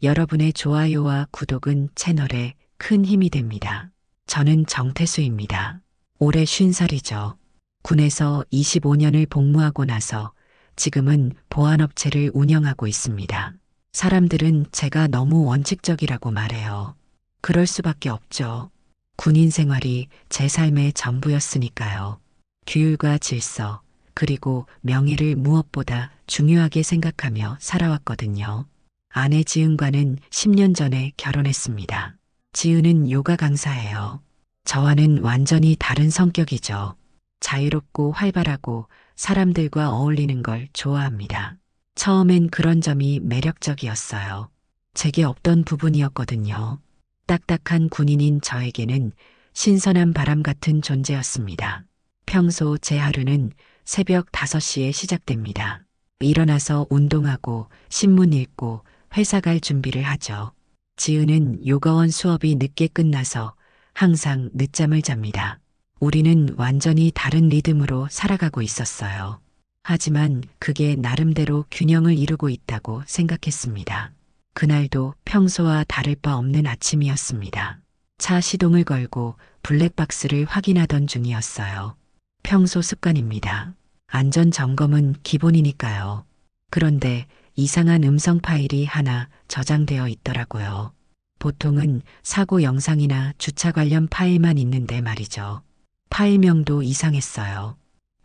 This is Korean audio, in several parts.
여러분의 좋아요와 구독은 채널에 큰 힘이 됩니다. 저는 정태수입니다. 올해 50살이죠. 군에서 25년을 복무하고 나서 지금은 보안업체를 운영하고 있습니다. 사람들은 제가 너무 원칙적이라고 말해요. 그럴 수밖에 없죠. 군인 생활이 제 삶의 전부였으니까요. 규율과 질서, 그리고 명예를 무엇보다 중요하게 생각하며 살아왔거든요. 아내 지은과는 10년 전에 결혼했습니다. 지은은 요가 강사예요. 저와는 완전히 다른 성격이죠. 자유롭고 활발하고 사람들과 어울리는 걸 좋아합니다. 처음엔 그런 점이 매력적이었어요. 제게 없던 부분이었거든요. 딱딱한 군인인 저에게는 신선한 바람 같은 존재였습니다. 평소 제 하루는 새벽 5시에 시작됩니다. 일어나서 운동하고 신문 읽고 회사 갈 준비를 하죠. 지은은 요가원 수업이 늦게 끝나서 항상 늦잠을 잡니다. 우리는 완전히 다른 리듬으로 살아가고 있었어요. 하지만 그게 나름대로 균형을 이루고 있다고 생각했습니다. 그날도 평소와 다를 바 없는 아침이었습니다. 차 시동을 걸고 블랙박스를 확인하던 중이었어요. 평소 습관입니다. 안전 점검은 기본이니까요. 그런데 이상한 음성 파일이 하나 저장되어 있더라고요. 보통은 사고 영상이나 주차 관련 파일만 있는데 말이죠. 파일명도 이상했어요.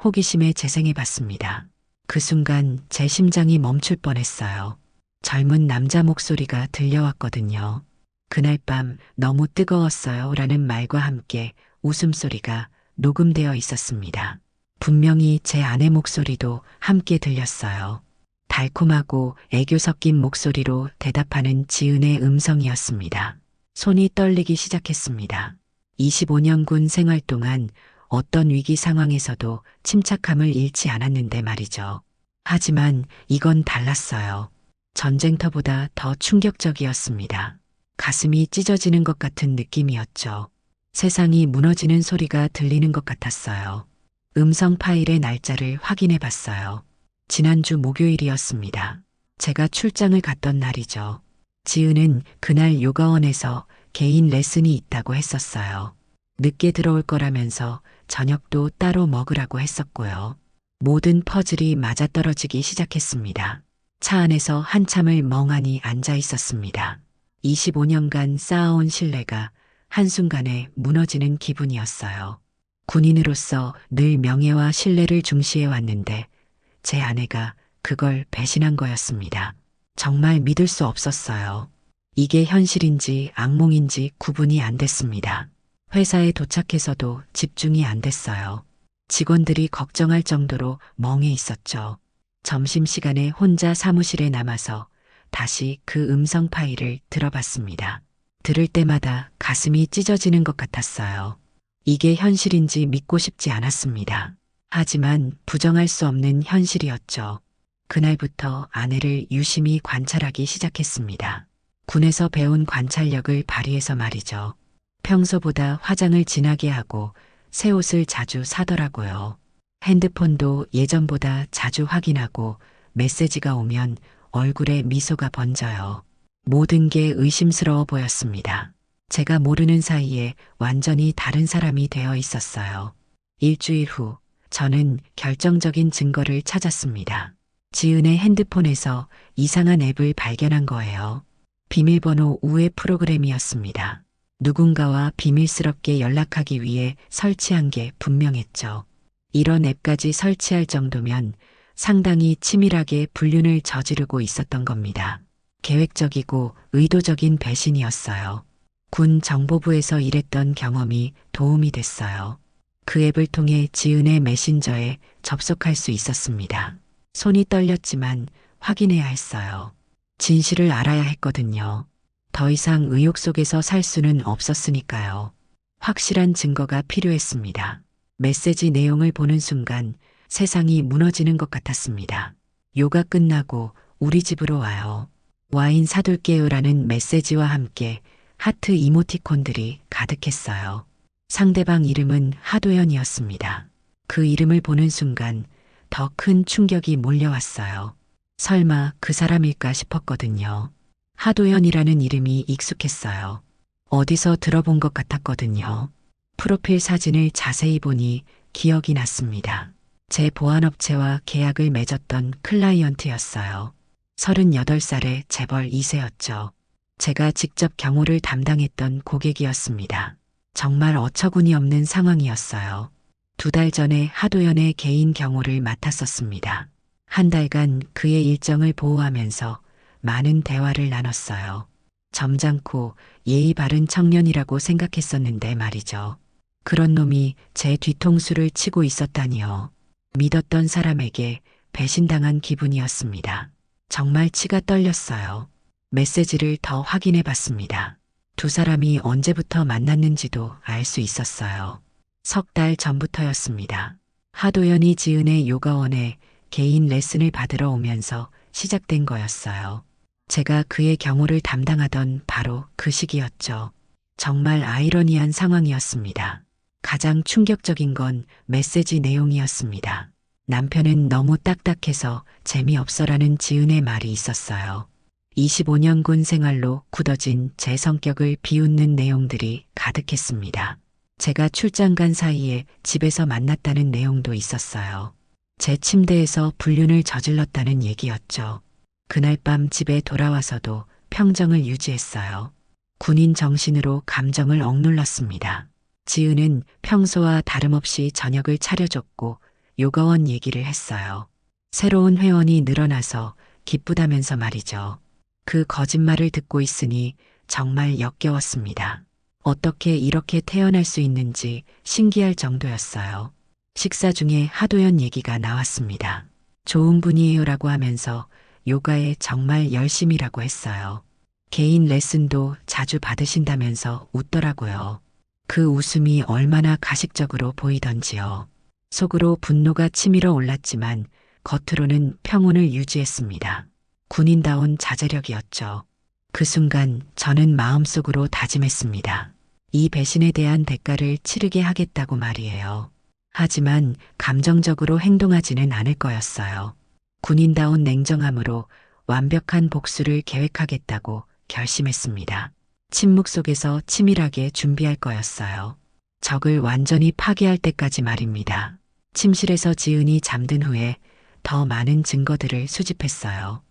호기심에 재생해 봤습니다. 그 순간 제 심장이 멈출 뻔했어요. 젊은 남자 목소리가 들려왔거든요. 그날 밤 너무 뜨거웠어요 라는 말과 함께 웃음소리가 녹음되어 있었습니다. 분명히 제 아내 목소리도 함께 들렸어요. 달콤하고 애교 섞인 목소리로 대답하는 지은의 음성이었습니다. 손이 떨리기 시작했습니다. 25년 군 생활 동안 어떤 위기 상황에서도 침착함을 잃지 않았는데 말이죠. 하지만 이건 달랐어요. 전쟁터보다 더 충격적이었습니다. 가슴이 찢어지는 것 같은 느낌이었죠. 세상이 무너지는 소리가 들리는 것 같았어요. 음성 파일의 날짜를 확인해 봤어요. 지난주 목요일이었습니다. 제가 출장을 갔던 날이죠. 지은은 그날 요가원에서 개인 레슨이 있다고 했었어요. 늦게 들어올 거라면서 저녁도 따로 먹으라고 했었고요. 모든 퍼즐이 맞아떨어지기 시작했습니다. 차 안에서 한참을 멍하니 앉아 있었습니다. 25년간 쌓아온 신뢰가 한순간에 무너지는 기분이었어요. 군인으로서 늘 명예와 신뢰를 중시해 왔는데 제 아내가 그걸 배신한 거였습니다. 정말 믿을 수 없었어요. 이게 현실인지 악몽인지 구분이 안 됐습니다. 회사에 도착해서도 집중이 안 됐어요. 직원들이 걱정할 정도로 멍해 있었죠. 점심시간에 혼자 사무실에 남아서 다시 그 음성 파일을 들어봤습니다. 들을 때마다 가슴이 찢어지는 것 같았어요. 이게 현실인지 믿고 싶지 않았습니다. 하지만 부정할 수 없는 현실이었죠. 그날부터 아내를 유심히 관찰하기 시작했습니다. 군에서 배운 관찰력을 발휘해서 말이죠. 평소보다 화장을 진하게 하고 새 옷을 자주 사더라고요. 핸드폰도 예전보다 자주 확인하고 메시지가 오면 얼굴에 미소가 번져요. 모든 게 의심스러워 보였습니다. 제가 모르는 사이에 완전히 다른 사람이 되어 있었어요. 일주일 후 저는 결정적인 증거를 찾았습니다. 지은의 핸드폰에서 이상한 앱을 발견한 거예요. 비밀번호 우회 프로그램이었습니다. 누군가와 비밀스럽게 연락하기 위해 설치한 게 분명했죠. 이런 앱까지 설치할 정도면 상당히 치밀하게 불륜을 저지르고 있었던 겁니다. 계획적이고 의도적인 배신이었어요. 군 정보부에서 일했던 경험이 도움이 됐어요. 그 앱을 통해 지은의 메신저에 접속할 수 있었습니다. 손이 떨렸지만 확인해야 했어요. 진실을 알아야 했거든요. 더 이상 의혹 속에서 살 수는 없었으니까요. 확실한 증거가 필요했습니다. 메시지 내용을 보는 순간 세상이 무너지는 것 같았습니다. 요가 끝나고 우리 집으로 와요. 와인 사둘게요라는 메시지와 함께 하트 이모티콘들이 가득했어요. 상대방 이름은 하도연이었습니다. 그 이름을 보는 순간 더 큰 충격이 몰려왔어요. 설마 그 사람일까 싶었거든요. 하도연이라는 이름이 익숙했어요. 어디서 들어본 것 같았거든요. 프로필 사진을 자세히 보니 기억이 났습니다. 제 보안업체와 계약을 맺었던 클라이언트였어요. 38살의 재벌 2세였죠. 제가 직접 경호를 담당했던 고객이었습니다. 정말 어처구니 없는 상황이었어요. 2달 전에 하도연의 개인 경호를 맡았었습니다. 한 달간 그의 일정을 보호하면서 많은 대화를 나눴어요. 점잖고 예의 바른 청년이라고 생각했었는데 말이죠. 그런 놈이 제 뒤통수를 치고 있었다니요. 믿었던 사람에게 배신당한 기분이었습니다. 정말 치가 떨렸어요. 메시지를 더 확인해 봤습니다. 두 사람이 언제부터 만났는지도 알 수 있었어요. 3달 전부터였습니다. 하도연이 지은의 요가원에 개인 레슨을 받으러 오면서 시작된 거였어요. 제가 그의 경호를 담당하던 바로 그 시기였죠. 정말 아이러니한 상황이었습니다. 가장 충격적인 건 메시지 내용이었습니다. 남편은 너무 딱딱해서 재미없어라는 지은의 말이 있었어요. 25년 군 생활로 굳어진 제 성격을 비웃는 내용들이 가득했습니다. 제가 출장 간 사이에 집에서 만났다는 내용도 있었어요. 제 침대에서 불륜을 저질렀다는 얘기였죠. 그날 밤 집에 돌아와서도 평정을 유지했어요. 군인 정신으로 감정을 억눌렀습니다. 지은은 평소와 다름없이 저녁을 차려줬고 요가원 얘기를 했어요. 새로운 회원이 늘어나서 기쁘다면서 말이죠. 그 거짓말을 듣고 있으니 정말 역겨웠습니다. 어떻게 이렇게 태어날 수 있는지 신기할 정도였어요. 식사 중에 하도연 얘기가 나왔습니다. 좋은 분이에요라고 하면서 요가에 정말 열심이라고 했어요. 개인 레슨도 자주 받으신다면서 웃더라고요. 그 웃음이 얼마나 가식적으로 보이던지요. 속으로 분노가 치밀어 올랐지만 겉으로는 평온을 유지했습니다. 군인다운 자제력이었죠. 그 순간 저는 마음속으로 다짐했습니다. 이 배신에 대한 대가를 치르게 하겠다고 말이에요. 하지만 감정적으로 행동하지는 않을 거였어요. 군인다운 냉정함으로 완벽한 복수를 계획하겠다고 결심했습니다. 침묵 속에서 치밀하게 준비할 거였어요. 적을 완전히 파괴할 때까지 말입니다. 침실에서 지은이 잠든 후에 더 많은 증거들을 수집했어요.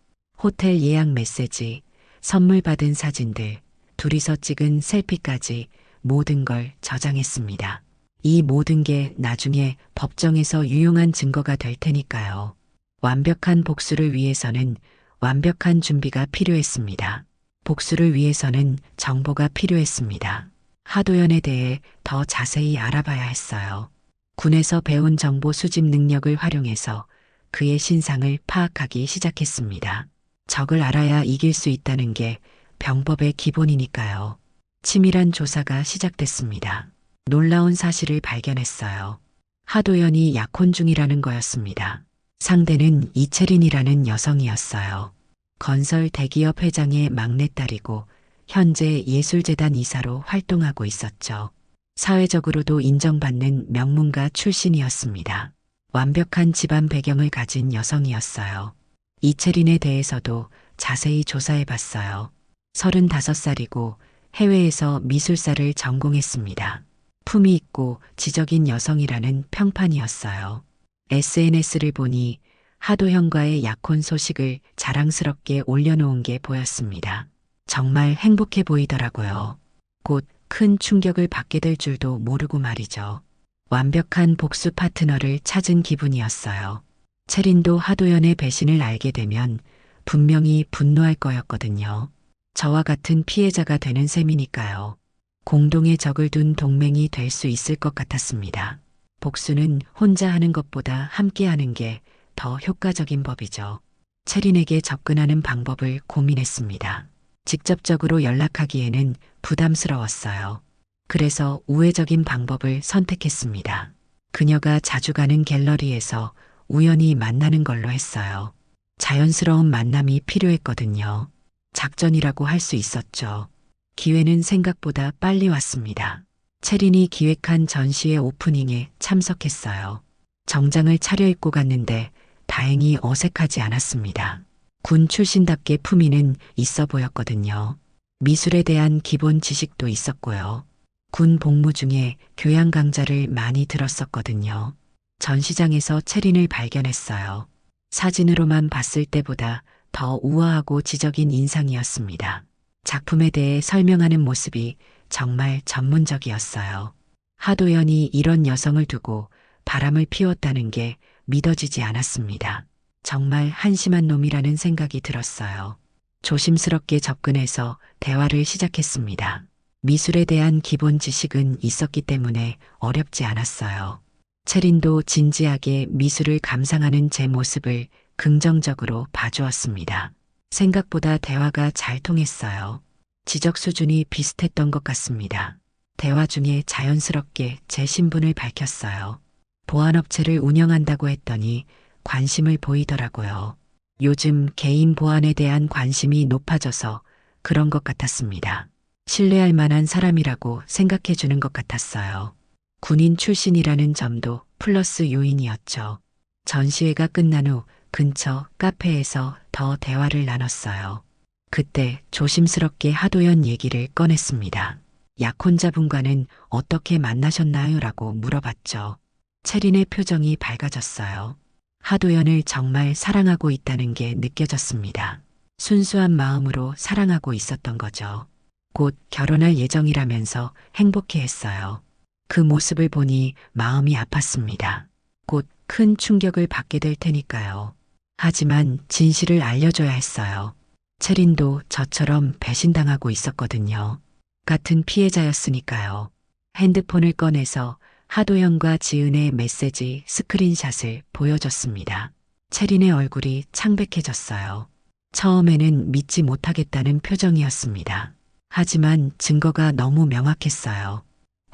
호텔 예약 메시지, 선물 받은 사진들, 둘이서 찍은 셀피까지 모든 걸 저장했습니다. 이 모든 게 나중에 법정에서 유용한 증거가 될 테니까요. 완벽한 복수를 위해서는 완벽한 준비가 필요했습니다. 복수를 위해서는 정보가 필요했습니다. 하도연에 대해 더 자세히 알아봐야 했어요. 군에서 배운 정보 수집 능력을 활용해서 그의 신상을 파악하기 시작했습니다. 적을 알아야 이길 수 있다는 게 병법의 기본이니까요. 치밀한 조사가 시작됐습니다. 놀라운 사실을 발견했어요. 하도연이 약혼 중이라는 거였습니다. 상대는 이채린이라는 여성이었어요. 건설 대기업 회장의 막내딸이고 현재 예술재단 이사로 활동하고 있었죠. 사회적으로도 인정받는 명문가 출신이었습니다. 완벽한 집안 배경을 가진 여성이었어요. 이채린에 대해서도 자세히 조사해 봤어요. 35살이고 해외에서 미술사를 전공했습니다. 품위 있고 지적인 여성이라는 평판이었어요. SNS를 보니 하도현과의 약혼 소식을 자랑스럽게 올려놓은 게 보였습니다. 정말 행복해 보이더라고요. 곧 큰 충격을 받게 될 줄도 모르고 말이죠. 완벽한 복수 파트너를 찾은 기분이었어요. 채린도 하도연의 배신을 알게 되면 분명히 분노할 거였거든요. 저와 같은 피해자가 되는 셈이니까요. 공동의 적을 둔 동맹이 될 수 있을 것 같았습니다. 복수는 혼자 하는 것보다 함께 하는 게 더 효과적인 법이죠. 채린에게 접근하는 방법을 고민했습니다. 직접적으로 연락하기에는 부담스러웠어요. 그래서 우회적인 방법을 선택했습니다. 그녀가 자주 가는 갤러리에서 우연히 만나는 걸로 했어요. 자연스러운 만남이 필요했거든요. 작전이라고 할 수 있었죠. 기회는 생각보다 빨리 왔습니다. 채린이 기획한 전시회 오프닝에 참석했어요. 정장을 차려입고 갔는데 다행히 어색하지 않았습니다. 군 출신답게 품위는 있어 보였거든요. 미술에 대한 기본 지식도 있었고요. 군 복무 중에 교양 강좌를 많이 들었었거든요. 전시장에서 채린을 발견했어요. 사진으로만 봤을 때보다 더 우아하고 지적인 인상이었습니다. 작품에 대해 설명하는 모습이 정말 전문적이었어요. 하도연이 이런 여성을 두고 바람을 피웠다는 게 믿어지지 않았습니다. 정말 한심한 놈이라는 생각이 들었어요. 조심스럽게 접근해서 대화를 시작했습니다. 미술에 대한 기본 지식은 있었기 때문에 어렵지 않았어요. 채린도 진지하게 미술을 감상하는 제 모습을 긍정적으로 봐주었습니다. 생각보다 대화가 잘 통했어요. 지적 수준이 비슷했던 것 같습니다. 대화 중에 자연스럽게 제 신분을 밝혔어요. 보안업체를 운영한다고 했더니 관심을 보이더라고요. 요즘 개인 보안에 대한 관심이 높아져서 그런 것 같았습니다. 신뢰할 만한 사람이라고 생각해 주는 것 같았어요. 군인 출신이라는 점도 플러스 요인이었죠. 전시회가 끝난 후 근처 카페에서 더 대화를 나눴어요. 그때 조심스럽게 하도연 얘기를 꺼냈습니다. 약혼자분과는 어떻게 만나셨나요? 라고 물어봤죠. 채린의 표정이 밝아졌어요. 하도연을 정말 사랑하고 있다는 게 느껴졌습니다. 순수한 마음으로 사랑하고 있었던 거죠. 곧 결혼할 예정이라면서 행복해했어요. 그 모습을 보니 마음이 아팠습니다. 곧 큰 충격을 받게 될 테니까요. 하지만 진실을 알려줘야 했어요. 채린도 저처럼 배신당하고 있었거든요. 같은 피해자였으니까요. 핸드폰을 꺼내서 하도연과 지은의 메시지 스크린샷을 보여줬습니다. 채린의 얼굴이 창백해졌어요. 처음에는 믿지 못하겠다는 표정이었습니다. 하지만 증거가 너무 명확했어요.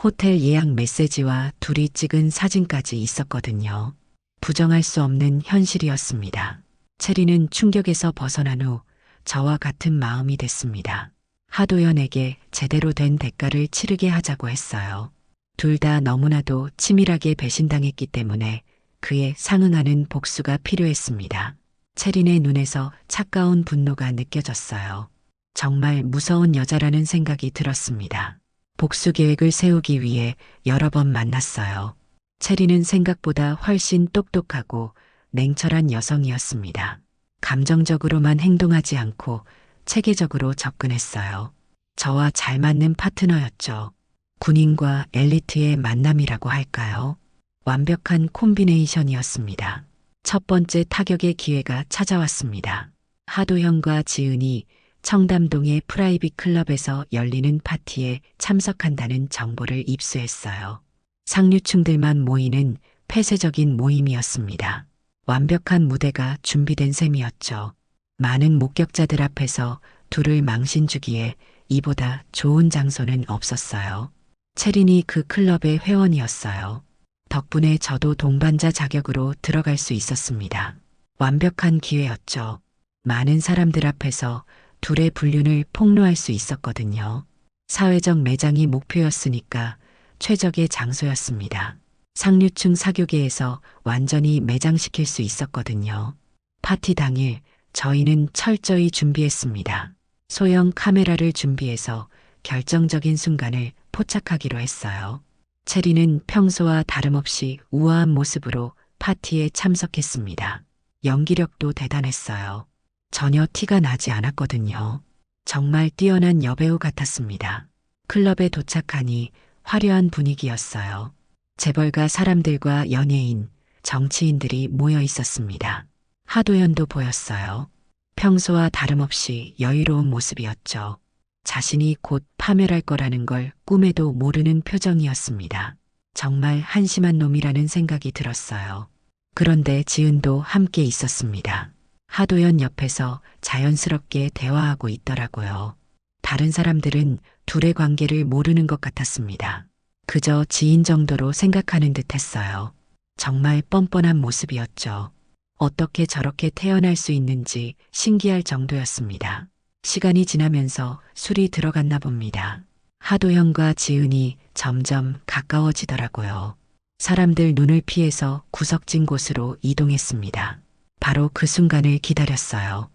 호텔 예약 메시지와 둘이 찍은 사진까지 있었거든요. 부정할 수 없는 현실이었습니다. 채린은 충격에서 벗어난 후 저와 같은 마음이 됐습니다. 하도연에게 제대로 된 대가를 치르게 하자고 했어요. 둘 다 너무나도 치밀하게 배신당했기 때문에 그에 상응하는 복수가 필요했습니다. 채린의 눈에서 차가운 분노가 느껴졌어요. 정말 무서운 여자라는 생각이 들었습니다. 복수 계획을 세우기 위해 여러 번 만났어요. 채린은 생각보다 훨씬 똑똑하고 냉철한 여성이었습니다. 감정적으로만 행동하지 않고 체계적으로 접근했어요. 저와 잘 맞는 파트너였죠. 군인과 엘리트의 만남이라고 할까요? 완벽한 콤비네이션이었습니다. 첫 번째 타격의 기회가 찾아왔습니다. 하도현과 지은이 청담동의 프라이빗 클럽에서 열리는 파티에 참석한다는 정보를 입수했어요. 상류층들만 모이는 폐쇄적인 모임이었습니다. 완벽한 무대가 준비된 셈이었죠. 많은 목격자들 앞에서 둘을 망신 주기에 이보다 좋은 장소는 없었어요. 채린이 그 클럽의 회원이었어요. 덕분에 저도 동반자 자격으로 들어갈 수 있었습니다. 완벽한 기회였죠. 많은 사람들 앞에서 둘의 불륜을 폭로할 수 있었거든요. 사회적 매장이 목표였으니까 최적의 장소였습니다. 상류층 사교계에서 완전히 매장시킬 수 있었거든요. 파티 당일 저희는 철저히 준비했습니다. 소형 카메라를 준비해서 결정적인 순간을 포착하기로 했어요. 채린은 평소와 다름없이 우아한 모습으로 파티에 참석했습니다. 연기력도 대단했어요. 전혀 티가 나지 않았거든요. 정말 뛰어난 여배우 같았습니다. 클럽에 도착하니 화려한 분위기였어요. 재벌가 사람들과 연예인, 정치인들이 모여 있었습니다. 하도연도 보였어요. 평소와 다름없이 여유로운 모습이었죠. 자신이 곧 파멸할 거라는 걸 꿈에도 모르는 표정이었습니다. 정말 한심한 놈이라는 생각이 들었어요. 그런데 지은도 함께 있었습니다. 하도연 옆에서 자연스럽게 대화하고 있더라고요. 다른 사람들은 둘의 관계를 모르는 것 같았습니다. 그저 지인 정도로 생각하는 듯 했어요. 정말 뻔뻔한 모습이었죠. 어떻게 저렇게 태어날 수 있는지 신기할 정도였습니다. 시간이 지나면서 술이 들어갔나 봅니다. 하도현과 지은이 점점 가까워지더라고요. 사람들 눈을 피해서 구석진 곳으로 이동했습니다. 바로 그 순간을 기다렸어요.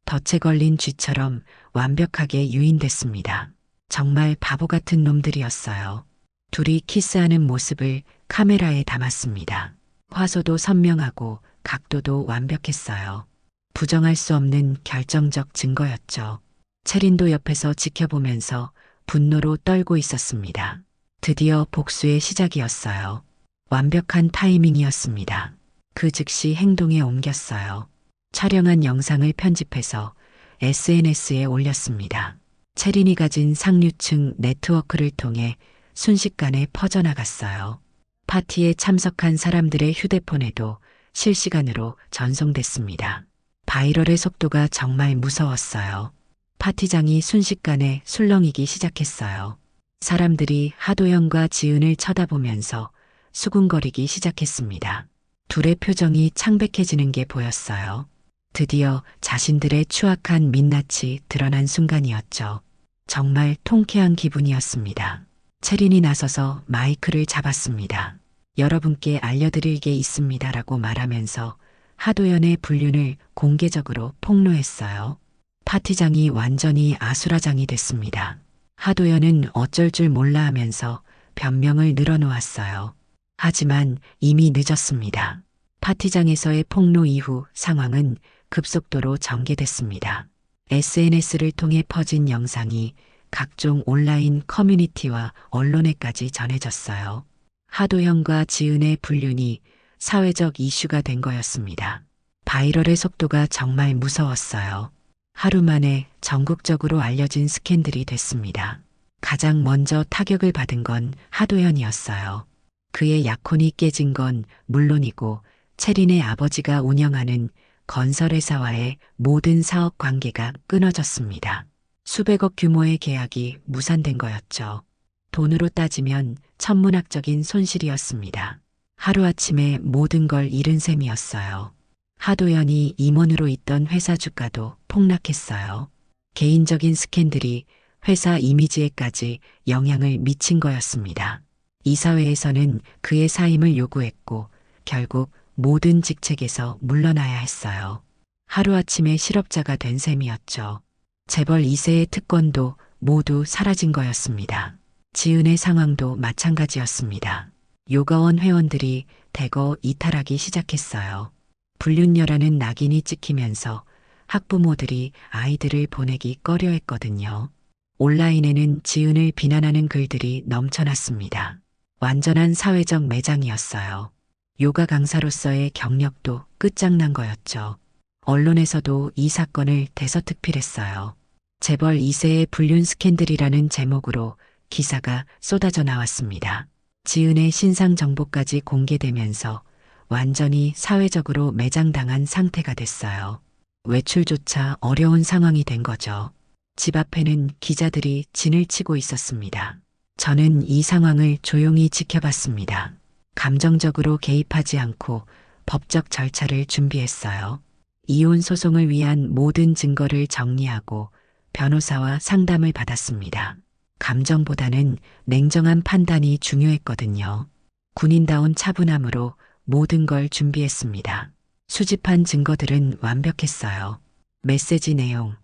덫에 걸린 쥐처럼 완벽하게 유인됐습니다. 정말 바보 같은 놈들이었어요. 둘이 키스하는 모습을 카메라에 담았습니다. 화소도 선명하고 각도도 완벽했어요. 부정할 수 없는 결정적 증거였죠. 체린도 옆에서 지켜보면서 분노로 떨고 있었습니다. 드디어 복수의 시작이었어요. 완벽한 타이밍이었습니다. 그 즉시 행동에 옮겼어요. 촬영한 영상을 편집해서 SNS에 올렸습니다. 체린이 가진 상류층 네트워크를 통해 순식간에 퍼져나갔어요. 파티에 참석한 사람들의 휴대폰에도 실시간으로 전송됐습니다. 바이럴의 속도가 정말 무서웠어요. 파티장이 순식간에 술렁이기 시작했어요. 사람들이 하도영과 지은을 쳐다보면서 수군거리기 시작했습니다. 둘의 표정이 창백해지는 게 보였어요. 드디어 자신들의 추악한 민낯이 드러난 순간이었죠. 정말 통쾌한 기분이었습니다. 체린이 나서서 마이크를 잡았습니다. 여러분께 알려드릴 게 있습니다라고 말하면서 하도연의 불륜을 공개적으로 폭로했어요. 파티장이 완전히 아수라장이 됐습니다. 하도연은 어쩔 줄 몰라 하면서 변명을 늘어놓았어요. 하지만 이미 늦었습니다. 파티장에서의 폭로 이후 상황은 급속도로 전개됐습니다. SNS를 통해 퍼진 영상이 각종 온라인 커뮤니티와 언론에까지 전해졌어요. 하도현과 지은의 불륜이 사회적 이슈가 된 거였습니다. 바이럴의 속도가 정말 무서웠어요. 하루 만에 전국적으로 알려진 스캔들이 됐습니다. 가장 먼저 타격을 받은 건 하도현이었어요. 그의 약혼이 깨진 건 물론이고 체린의 아버지가 운영하는 건설회사와의 모든 사업 관계가 끊어졌습니다. 수백억 규모의 계약이 무산된 거였죠. 돈으로 따지면 천문학적인 손실이었습니다. 하루아침에 모든 걸 잃은 셈이었어요. 하도연이 임원으로 있던 회사 주가도 폭락했어요. 개인적인 스캔들이 회사 이미지에까지 영향을 미친 거였습니다. 이사회에서는 그의 사임을 요구했고 결국 모든 직책에서 물러나야 했어요. 하루아침에 실업자가 된 셈이었죠. 재벌 2세의 특권도 모두 사라진 거였습니다. 지은의 상황도 마찬가지였습니다. 요가원 회원들이 대거 이탈하기 시작했어요. 불륜녀라는 낙인이 찍히면서 학부모들이 아이들을 보내기 꺼려했거든요. 온라인에는 지은을 비난하는 글들이 넘쳐났습니다. 완전한 사회적 매장이었어요. 요가 강사로서의 경력도 끝장난 거였죠. 언론에서도 이 사건을 대서특필했어요. 재벌 2세의 불륜 스캔들이라는 제목으로 기사가 쏟아져 나왔습니다. 지은의 신상 정보까지 공개되면서 완전히 사회적으로 매장당한 상태가 됐어요. 외출조차 어려운 상황이 된 거죠. 집 앞에는 기자들이 진을 치고 있었습니다. 저는 이 상황을 조용히 지켜봤습니다. 감정적으로 개입하지 않고 법적 절차를 준비했어요. 이혼 소송을 위한 모든 증거를 정리하고 변호사와 상담을 받았습니다. 감정보다는 냉정한 판단이 중요했거든요. 군인다운 차분함으로 모든 걸 준비했습니다. 수집한 증거들은 완벽했어요. 메시지 내용,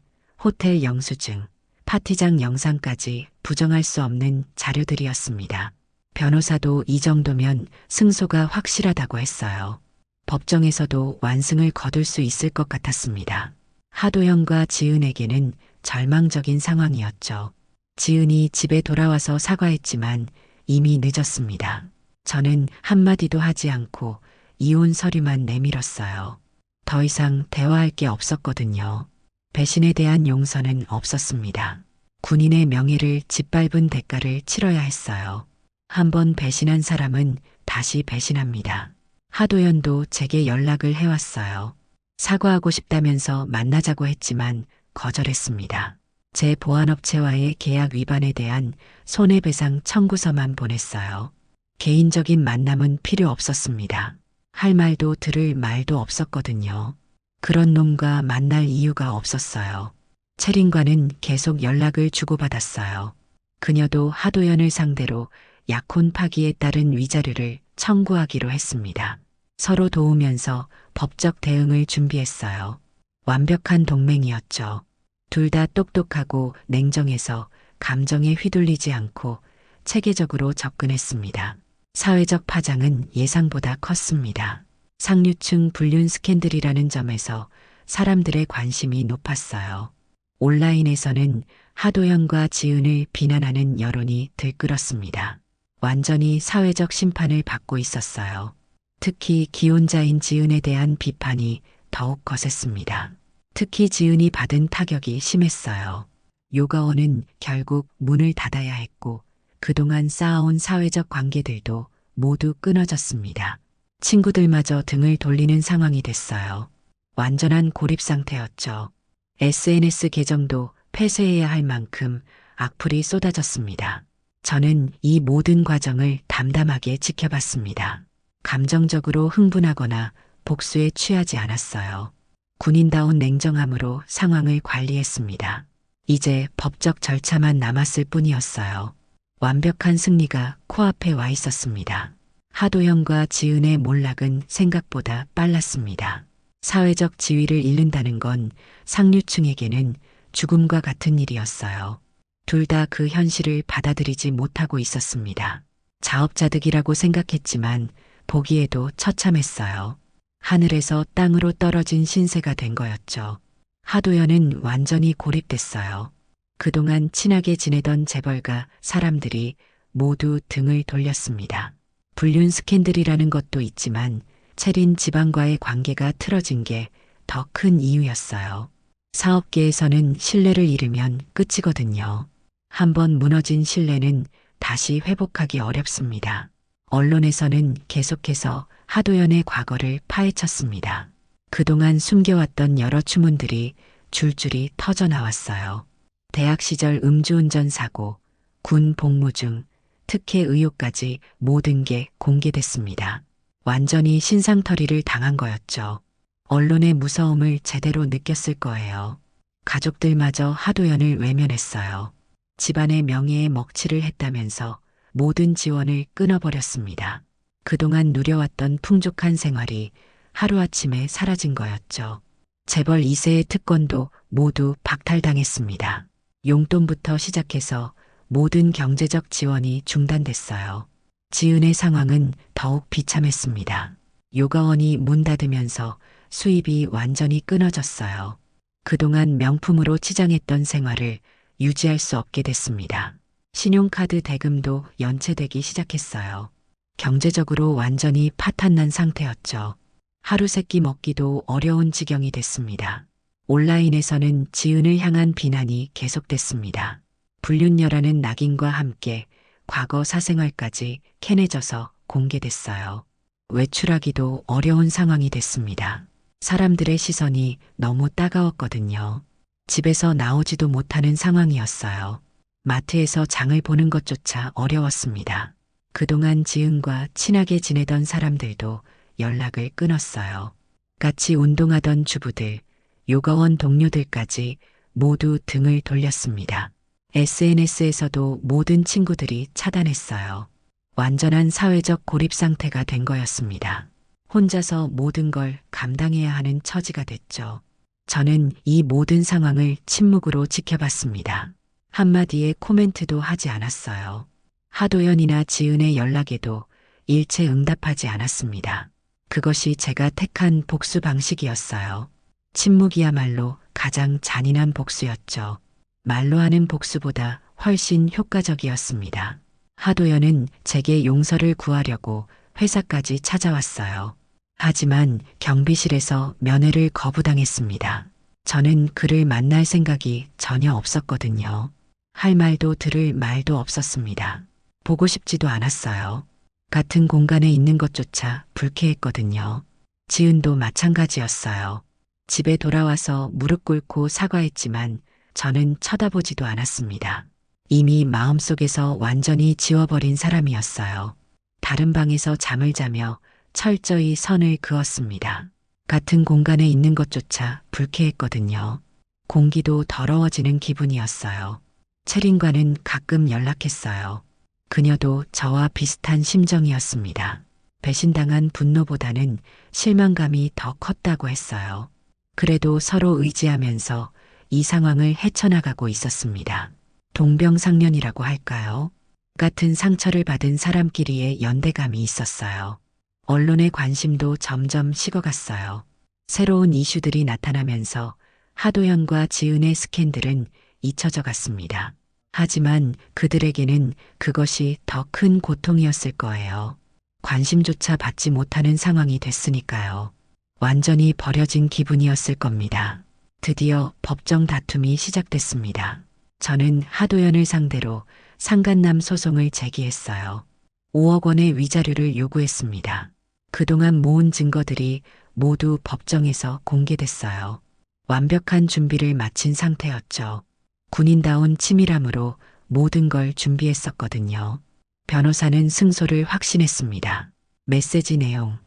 호텔 영수증, 파티장 영상까지 부정할 수 없는 자료들이었습니다. 변호사도 이 정도면 승소가 확실하다고 했어요. 법정에서도 완승을 거둘 수 있을 것 같았습니다. 하도영과 지은에게는 절망적인 상황이었죠. 지은이 집에 돌아와서 사과했지만 이미 늦었습니다. 저는 한마디도 하지 않고 이혼 서류만 내밀었어요. 더 이상 대화할 게 없었거든요. 배신에 대한 용서는 없었습니다. 군인의 명예를 짓밟은 대가를 치러야 했어요. 한번 배신한 사람은 다시 배신합니다. 하도연도 제게 연락을 해왔어요. 사과하고 싶다면서 만나자고 했지만 거절했습니다. 제 보안업체와의 계약 위반에 대한 손해배상 청구서만 보냈어요. 개인적인 만남은 필요 없었습니다. 할 말도 들을 말도 없었거든요. 그런 놈과 만날 이유가 없었어요. 체린과는 계속 연락을 주고받았어요. 그녀도 하도연을 상대로 약혼 파기에 따른 위자료를 청구하기로 했습니다. 서로 도우면서 법적 대응을 준비했어요. 완벽한 동맹이었죠. 둘 다 똑똑하고 냉정해서 감정에 휘둘리지 않고 체계적으로 접근했습니다. 사회적 파장은 예상보다 컸습니다. 상류층 불륜 스캔들이라는 점에서 사람들의 관심이 높았어요. 온라인에서는 하도연과 지은을 비난하는 여론이 들끓었습니다. 완전히 사회적 심판을 받고 있었어요. 특히 기혼자인 지은에 대한 비판이 더욱 거셌습니다. 특히 지은이 받은 타격이 심했어요. 요가원은 결국 문을 닫아야 했고 그동안 쌓아온 사회적 관계들도 모두 끊어졌습니다. 친구들마저 등을 돌리는 상황이 됐어요. 완전한 고립 상태였죠. SNS 계정도 폐쇄해야 할 만큼 악플이 쏟아졌습니다. 저는 이 모든 과정을 담담하게 지켜봤습니다. 감정적으로 흥분하거나 복수에 취하지 않았어요. 군인다운 냉정함으로 상황을 관리했습니다. 이제 법적 절차만 남았을 뿐이었어요. 완벽한 승리가 코앞에 와 있었습니다. 하도영과 지은의 몰락은 생각보다 빨랐습니다. 사회적 지위를 잃는다는 건 상류층에게는 죽음과 같은 일이었어요. 둘 다 그 현실을 받아들이지 못하고 있었습니다. 자업자득이라고 생각했지만 보기에도 처참했어요. 하늘에서 땅으로 떨어진 신세가 된 거였죠. 하도연은 완전히 고립됐어요. 그동안 친하게 지내던 재벌가 사람들이 모두 등을 돌렸습니다. 불륜 스캔들이라는 것도 있지만 체린 집안과의 관계가 틀어진 게 더 큰 이유였어요. 사업계에서는 신뢰를 잃으면 끝이거든요. 한번 무너진 신뢰는 다시 회복하기 어렵습니다. 언론에서는 계속해서 하도연의 과거를 파헤쳤습니다. 그동안 숨겨왔던 여러 추문들이 줄줄이 터져나왔어요. 대학 시절 음주운전 사고, 군 복무 중, 특혜 의혹까지 모든 게 공개됐습니다. 완전히 신상털이를 당한 거였죠. 언론의 무서움을 제대로 느꼈을 거예요. 가족들마저 하도연을 외면했어요. 집안의 명예에 먹칠을 했다면서 모든 지원을 끊어버렸습니다. 그동안 누려왔던 풍족한 생활이 하루아침에 사라진 거였죠. 재벌 2세의 특권도 모두 박탈당했습니다. 용돈부터 시작해서 모든 경제적 지원이 중단됐어요. 지은의 상황은 더욱 비참했습니다. 요가원이 문 닫으면서 수입이 완전히 끊어졌어요. 그동안 명품으로 치장했던 생활을 유지할 수 없게 됐습니다. 신용카드 대금도 연체되기 시작했어요. 경제적으로 완전히 파탄난 상태였죠. 하루 세끼 먹기도 어려운 지경이 됐습니다. 온라인에서는 지은을 향한 비난이 계속됐습니다. 불륜녀라는 낙인과 함께 과거 사생활까지 캐내져서 공개됐어요. 외출하기도 어려운 상황이 됐습니다. 사람들의 시선이 너무 따가웠거든요. 집에서 나오지도 못하는 상황이었어요. 마트에서 장을 보는 것조차 어려웠습니다. 그동안 지은과 친하게 지내던 사람들도 연락을 끊었어요. 같이 운동하던 주부들, 요가원 동료들까지 모두 등을 돌렸습니다. SNS에서도 모든 친구들이 차단했어요. 완전한 사회적 고립 상태가 된 거였습니다. 혼자서 모든 걸 감당해야 하는 처지가 됐죠. 저는 이 모든 상황을 침묵으로 지켜봤습니다. 한마디의 코멘트도 하지 않았어요. 하도연이나 지은의 연락에도 일체 응답하지 않았습니다. 그것이 제가 택한 복수 방식이었어요. 침묵이야말로 가장 잔인한 복수였죠. 말로 하는 복수보다 훨씬 효과적이었습니다. 하도연은 제게 용서를 구하려고 회사까지 찾아왔어요. 하지만 경비실에서 면회를 거부당했습니다. 저는 그를 만날 생각이 전혀 없었거든요. 할 말도 들을 말도 없었습니다. 보고 싶지도 않았어요. 같은 공간에 있는 것조차 불쾌했거든요. 지은도 마찬가지였어요. 집에 돌아와서 무릎 꿇고 사과했지만 저는 쳐다보지도 않았습니다. 이미 마음속에서 완전히 지워버린 사람이었어요. 다른 방에서 잠을 자며 철저히 선을 그었습니다. 같은 공간에 있는 것조차 불쾌했거든요. 공기도 더러워지는 기분이었어요. 채린과는 가끔 연락했어요. 그녀도 저와 비슷한 심정이었습니다. 배신당한 분노보다는 실망감이 더 컸다고 했어요. 그래도 서로 의지하면서 이 상황을 헤쳐나가고 있었습니다. 동병상련이라고 할까요? 같은 상처를 받은 사람끼리의 연대감이 있었어요. 언론의 관심도 점점 식어갔어요. 새로운 이슈들이 나타나면서 하도연과 지은의 스캔들은 잊혀져 갔습니다. 하지만 그들에게는 그것이 더 큰 고통이었을 거예요. 관심조차 받지 못하는 상황이 됐으니까요. 완전히 버려진 기분이었을 겁니다. 드디어 법정 다툼이 시작됐습니다. 저는 하도연을 상대로 상간남 소송을 제기했어요. 5억 원의 위자료를 요구했습니다. 그동안 모은 증거들이 모두 법정에서 공개됐어요. 완벽한 준비를 마친 상태였죠. 군인다운 치밀함으로 모든 걸 준비했었거든요. 변호사는 승소를 확신했습니다. 메시지 내용,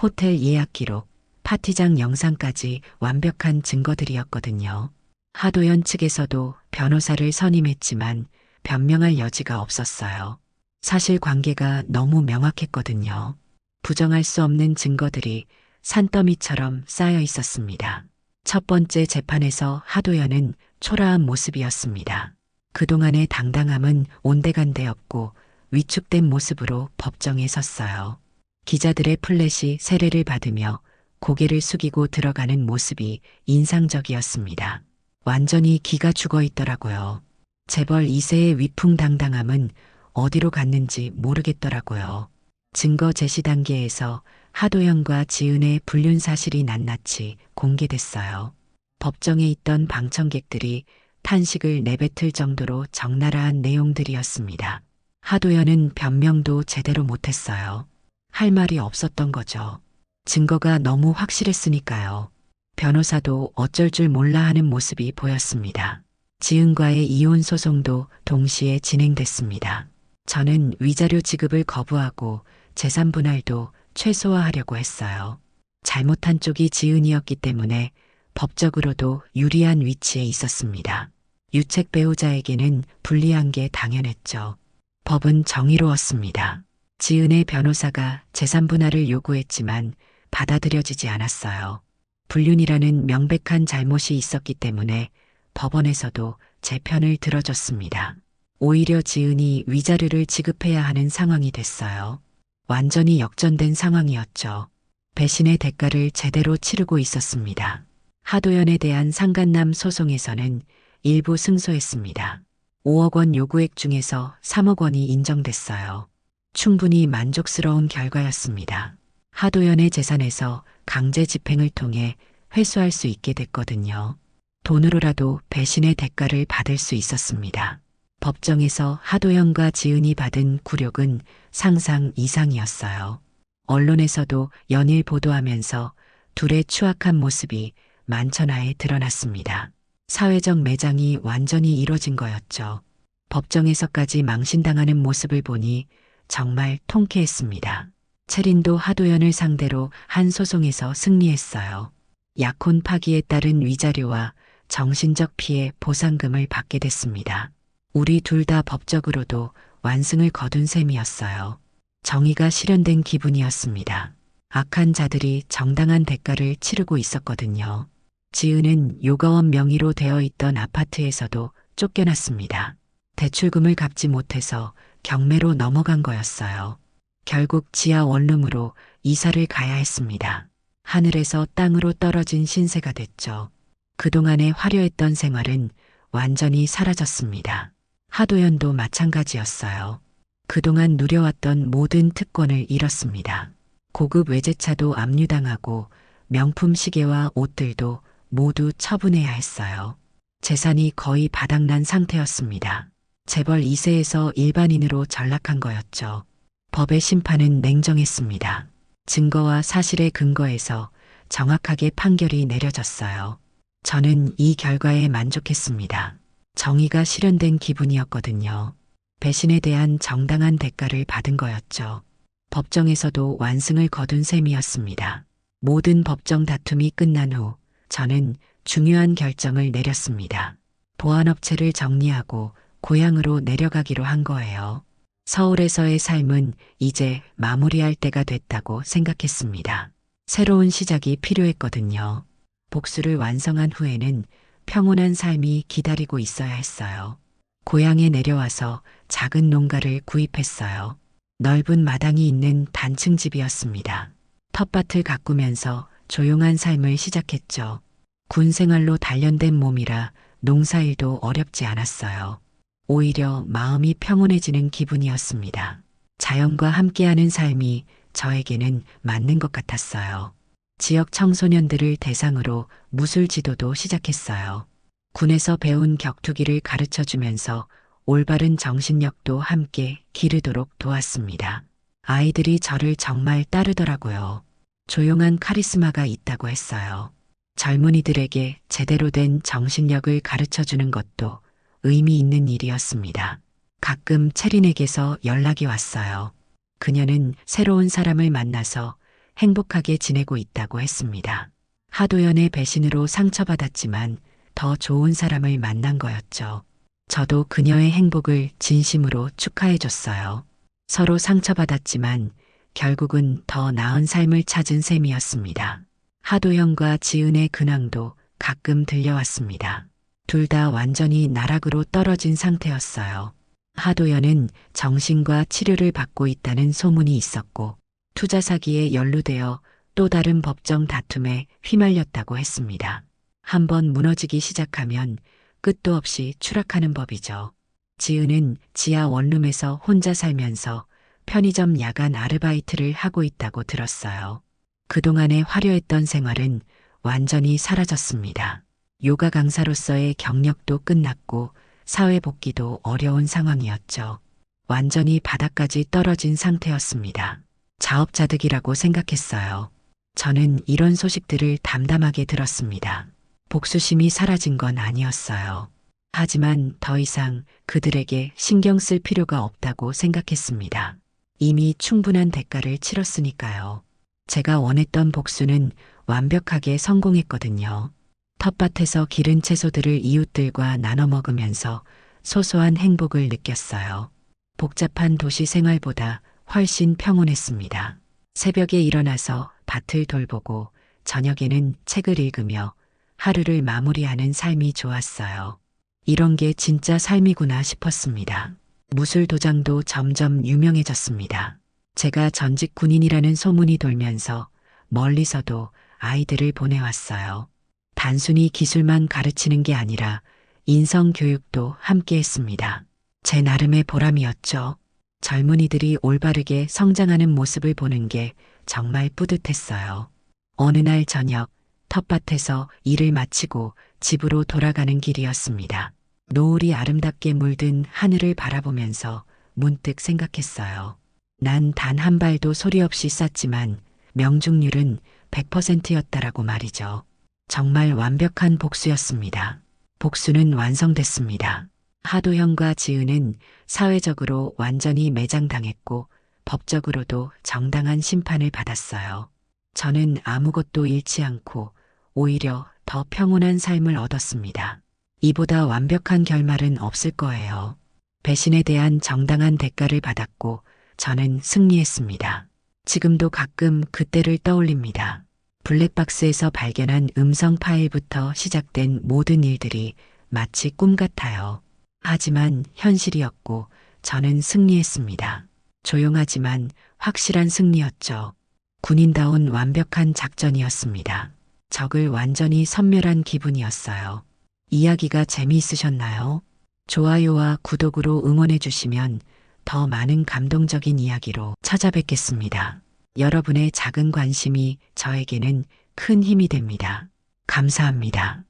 호텔 예약 기록, 파티장 영상까지 완벽한 증거들이었거든요. 하도연 측에서도 변호사를 선임했지만 변명할 여지가 없었어요. 사실관계가 너무 명확했거든요. 부정할 수 없는 증거들이 산더미처럼 쌓여 있었습니다. 첫 번째 재판에서 하도연은 초라한 모습이었습니다. 그동안의 당당함은 온데간데없고 위축된 모습으로 법정에 섰어요. 기자들의 플래시 세례를 받으며 고개를 숙이고 들어가는 모습이 인상적이었습니다. 완전히 기가 죽어 있더라고요. 재벌 2세의 위풍당당함은 어디로 갔는지 모르겠더라고요. 증거 제시 단계에서 하도연과 지은의 불륜 사실이 낱낱이 공개됐어요. 법정에 있던 방청객들이 탄식을 내뱉을 정도로 적나라한 내용들이었습니다. 하도연은 변명도 제대로 못했어요. 할 말이 없었던 거죠. 증거가 너무 확실했으니까요. 변호사도 어쩔 줄 몰라 하는 모습이 보였습니다. 지은과의 이혼 소송도 동시에 진행됐습니다. 저는 위자료 지급을 거부하고 재산 분할도 최소화하려고 했어요. 잘못한 쪽이 지은이었기 때문에 법적으로도 유리한 위치에 있었습니다. 유책 배우자에게는 불리한 게 당연했죠. 법은 정의로웠습니다. 지은의 변호사가 재산 분할을 요구했지만 받아들여지지 않았어요. 불륜이라는 명백한 잘못이 있었기 때문에 법원에서도 제 편을 들어줬습니다. 오히려 지은이 위자료를 지급해야 하는 상황이 됐어요. 완전히 역전된 상황이었죠. 배신의 대가를 제대로 치르고 있었습니다. 하도연에 대한 상간남 소송에서는 일부 승소했습니다. 5억 원 요구액 중에서 3억 원이 인정됐어요. 충분히 만족스러운 결과였습니다. 하도연의 재산에서 강제 집행을 통해 회수할 수 있게 됐거든요. 돈으로라도 배신의 대가를 받을 수 있었습니다. 법정에서 하도연과 지은이 받은 굴욕은 상상 이상이었어요. 언론에서도 연일 보도하면서 둘의 추악한 모습이 만천하에 드러났습니다. 사회적 매장이 완전히 이뤄진 거였죠. 법정에서까지 망신당하는 모습을 보니 정말 통쾌했습니다. 채린도 하도연을 상대로 한 소송에서 승리했어요. 약혼 파기에 따른 위자료와 정신적 피해 보상금을 받게 됐습니다. 우리 둘 다 법적으로도 완승을 거둔 셈이었어요. 정의가 실현된 기분이었습니다. 악한 자들이 정당한 대가를 치르고 있었거든요. 지은은 요가원 명의로 되어 있던 아파트에서도 쫓겨났습니다. 대출금을 갚지 못해서 경매로 넘어간 거였어요. 결국 지하 원룸으로 이사를 가야 했습니다. 하늘에서 땅으로 떨어진 신세가 됐죠. 그동안의 화려했던 생활은 완전히 사라졌습니다. 하도연도 마찬가지였어요. 그동안 누려왔던 모든 특권을 잃었습니다. 고급 외제차도 압류당하고 명품 시계와 옷들도 모두 처분해야 했어요. 재산이 거의 바닥난 상태였습니다. 재벌 2세에서 일반인으로 전락한 거였죠. 법의 심판은 냉정했습니다. 증거와 사실의 근거에서 정확하게 판결이 내려졌어요. 저는 이 결과에 만족했습니다. 정의가 실현된 기분이었거든요. 배신에 대한 정당한 대가를 받은 거였죠. 법정에서도 완승을 거둔 셈이었습니다. 모든 법정 다툼이 끝난 후 저는 중요한 결정을 내렸습니다. 보안업체를 정리하고 고향으로 내려가기로 한 거예요. 서울에서의 삶은 이제 마무리할 때가 됐다고 생각했습니다. 새로운 시작이 필요했거든요. 복수를 완성한 후에는 평온한 삶이 기다리고 있어야 했어요. 고향에 내려와서 작은 농가를 구입했어요. 넓은 마당이 있는 단층 집이었습니다. 텃밭을 가꾸면서 조용한 삶을 시작했죠. 군 생활로 단련된 몸이라 농사일도 어렵지 않았어요. 오히려 마음이 평온해지는 기분이었습니다. 자연과 함께하는 삶이 저에게는 맞는 것 같았어요. 지역 청소년들을 대상으로 무술 지도도 시작했어요. 군에서 배운 격투기를 가르쳐 주면서 올바른 정신력도 함께 기르도록 도왔습니다. 아이들이 저를 정말 따르더라고요. 조용한 카리스마가 있다고 했어요. 젊은이들에게 제대로 된 정신력을 가르쳐 주는 것도 의미 있는 일이었습니다. 가끔 체린에게서 연락이 왔어요. 그녀는 새로운 사람을 만나서 행복하게 지내고 있다고 했습니다. 하도연의 배신으로 상처받았지만 더 좋은 사람을 만난 거였죠. 저도 그녀의 행복을 진심으로 축하해 줬어요. 서로 상처받았지만 결국은 더 나은 삶을 찾은 셈이었습니다. 하도연과 지은의 근황도 가끔 들려왔습니다. 둘 다 완전히 나락으로 떨어진 상태였어요. 하도연은 정신과 치료를 받고 있다는 소문이 있었고 투자 사기에 연루되어 또 다른 법정 다툼에 휘말렸다고 했습니다. 한번 무너지기 시작하면 끝도 없이 추락하는 법이죠. 지은은 지하 원룸에서 혼자 살면서 편의점 야간 아르바이트를 하고 있다고 들었어요. 그동안의 화려했던 생활은 완전히 사라졌습니다. 요가 강사로서의 경력도 끝났고 사회 복귀도 어려운 상황이었죠. 완전히 바닥까지 떨어진 상태였습니다. 자업자득이라고 생각했어요. 저는 이런 소식들을 담담하게 들었습니다. 복수심이 사라진 건 아니었어요. 하지만 더 이상 그들에게 신경 쓸 필요가 없다고 생각했습니다. 이미 충분한 대가를 치렀으니까요. 제가 원했던 복수는 완벽하게 성공했거든요. 텃밭에서 기른 채소들을 이웃들과 나눠 먹으면서 소소한 행복을 느꼈어요. 복잡한 도시 생활보다 훨씬 평온했습니다. 새벽에 일어나서 밭을 돌보고 저녁에는 책을 읽으며 하루를 마무리하는 삶이 좋았어요. 이런 게 진짜 삶이구나 싶었습니다. 무술 도장도 점점 유명해졌습니다. 제가 전직 군인이라는 소문이 돌면서 멀리서도 아이들을 보내왔어요. 단순히 기술만 가르치는 게 아니라 인성 교육도 함께 했습니다. 제 나름의 보람이었죠. 젊은이들이 올바르게 성장하는 모습을 보는 게 정말 뿌듯했어요. 어느 날 저녁 텃밭에서 일을 마치고 집으로 돌아가는 길이었습니다. 노을이 아름답게 물든 하늘을 바라보면서 문득 생각했어요. 난 단 한 발도 소리 없이 쐈지만 명중률은 100%였다라고 말이죠. 정말 완벽한 복수였습니다. 복수는 완성됐습니다. 하도현과 지은은 사회적으로 완전히 매장당했고 법적으로도 정당한 심판을 받았어요. 저는 아무것도 잃지 않고 오히려 더 평온한 삶을 얻었습니다. 이보다 완벽한 결말은 없을 거예요. 배신에 대한 정당한 대가를 받았고 저는 승리했습니다. 지금도 가끔 그때를 떠올립니다. 블랙박스에서 발견한 음성 파일부터 시작된 모든 일들이 마치 꿈 같아요. 하지만 현실이었고 저는 승리했습니다. 조용하지만 확실한 승리였죠. 군인다운 완벽한 작전이었습니다. 적을 완전히 섬멸한 기분이었어요. 이야기가 재미있으셨나요? 좋아요와 구독으로 응원해 주시면 더 많은 감동적인 이야기로 찾아뵙겠습니다. 여러분의 작은 관심이 저에게는 큰 힘이 됩니다. 감사합니다.